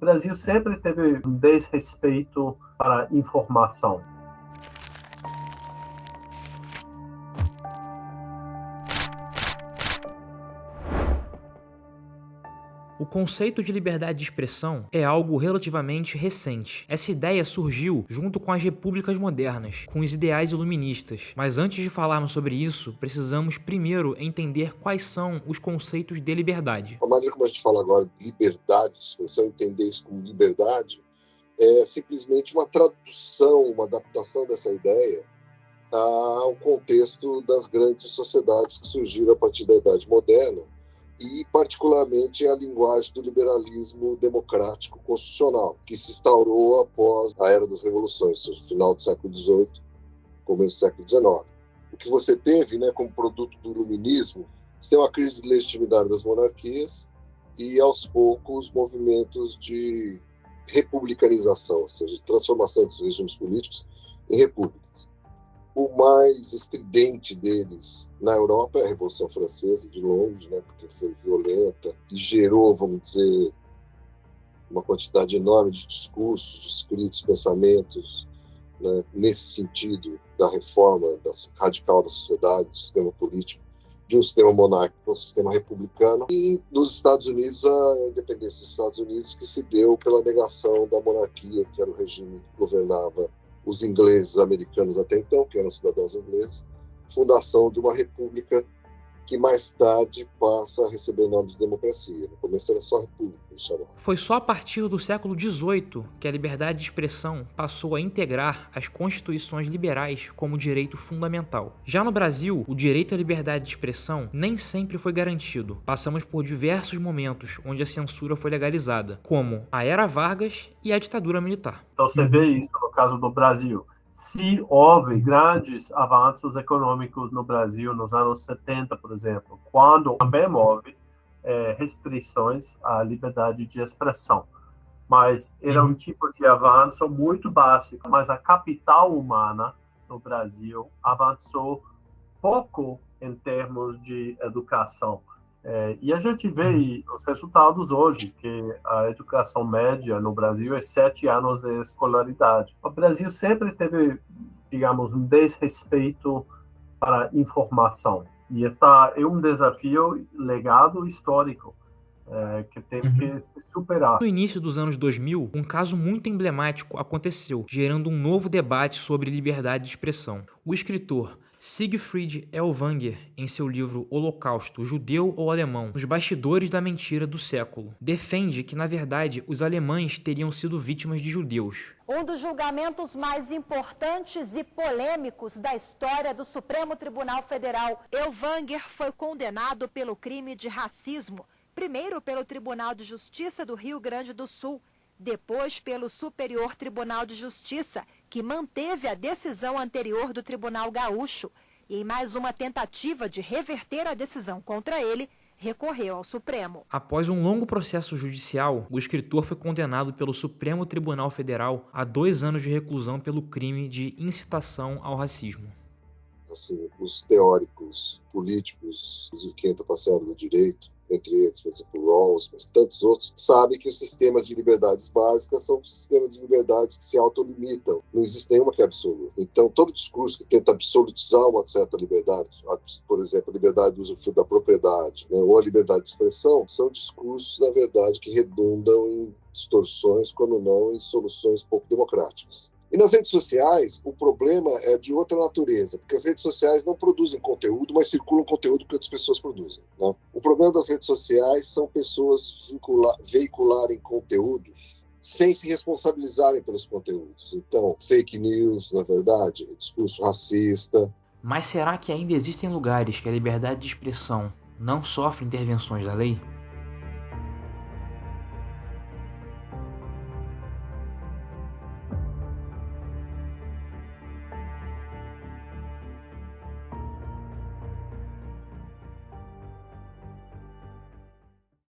Brasil sempre teve um desrespeito para a informação. O conceito de liberdade de expressão é algo relativamente recente. Essa ideia surgiu junto com as repúblicas modernas, com os ideais iluministas. Mas antes de falarmos sobre isso, precisamos primeiro entender quais são os conceitos de liberdade. A maneira como a gente fala agora de liberdade de expressão, entender isso como liberdade, é simplesmente uma tradução, uma adaptação dessa ideia ao contexto das grandes sociedades que surgiram a partir da Idade Moderna, e particularmente a linguagem do liberalismo democrático constitucional, que se instaurou após a Era das Revoluções, ou seja, final do século XVIII, começo do século XIX. O que você teve, como produto do iluminismo, você tem uma crise de legitimidade das monarquias e, aos poucos, movimentos de republicanização, ou seja, de transformação desses regimes políticos em repúblicas. O mais estridente deles na Europa é a Revolução Francesa, de longe, porque foi violenta e gerou, vamos dizer, uma quantidade enorme de discursos, de escritos, pensamentos, nesse sentido da reforma radical da sociedade, do sistema político, de um sistema monárquico para um sistema republicano. E nos Estados Unidos, a independência dos Estados Unidos, que se deu pela negação da monarquia, que era o regime que governava os ingleses americanos até então, que eram cidadãos ingleses, fundação de uma república que mais tarde passa a receber o nome de democracia. No começo era só república, eles chamavam. Foi só a partir do século XVIII que a liberdade de expressão passou a integrar as constituições liberais como direito fundamental. Já no Brasil, o direito à liberdade de expressão nem sempre foi garantido. Passamos por diversos momentos onde a censura foi legalizada, como a Era Vargas e a ditadura militar. Então você vê isso no caso do Brasil. Se houve grandes avanços econômicos no Brasil nos anos 70, por exemplo, quando também houve restrições à liberdade de expressão. Mas era um tipo de avanço muito básico. Mas a capital humana no Brasil avançou pouco em termos de educação. E a gente vê os resultados hoje, que a educação média no Brasil é 7 anos de escolaridade. O Brasil sempre teve, digamos, um desrespeito para a informação. E é um desafio legado histórico que tem que se superar. No início dos anos 2000, um caso muito emblemático aconteceu, gerando um novo debate sobre liberdade de expressão. O escritor Siegfried Ellwanger, em seu livro Holocausto, Judeu ou Alemão, nos bastidores da mentira do século, defende que, na verdade, os alemães teriam sido vítimas de judeus. Um dos julgamentos mais importantes e polêmicos da história do Supremo Tribunal Federal. Ellwanger foi condenado pelo crime de racismo, primeiro pelo Tribunal de Justiça do Rio Grande do Sul, depois pelo Superior Tribunal de Justiça, que manteve a decisão anterior do Tribunal Gaúcho, e em mais uma tentativa de reverter a decisão contra ele, recorreu ao Supremo. Após um longo processo judicial, o escritor foi condenado pelo Supremo Tribunal Federal a 2 anos de reclusão pelo crime de incitação ao racismo. Assim, os teóricos políticos, inclusive quem entra para a área do direito, entre eles, por exemplo, Rawls, mas tantos outros, sabem que os sistemas de liberdades básicas são sistemas de liberdades que se autolimitam. Não existe nenhuma que é absoluta. Então, todo discurso que tenta absolutizar uma certa liberdade, por exemplo, a liberdade do usufruto da propriedade, ou a liberdade de expressão, são discursos, na verdade, que redundam em distorções, quando não em soluções pouco democráticas. E nas redes sociais, o problema é de outra natureza, porque as redes sociais não produzem conteúdo, mas circulam conteúdo que outras pessoas produzem. O problema das redes sociais são pessoas veicularem conteúdos sem se responsabilizarem pelos conteúdos. Então, fake news, na verdade, discurso racista. Mas será que ainda existem lugares que a liberdade de expressão não sofre intervenções da lei?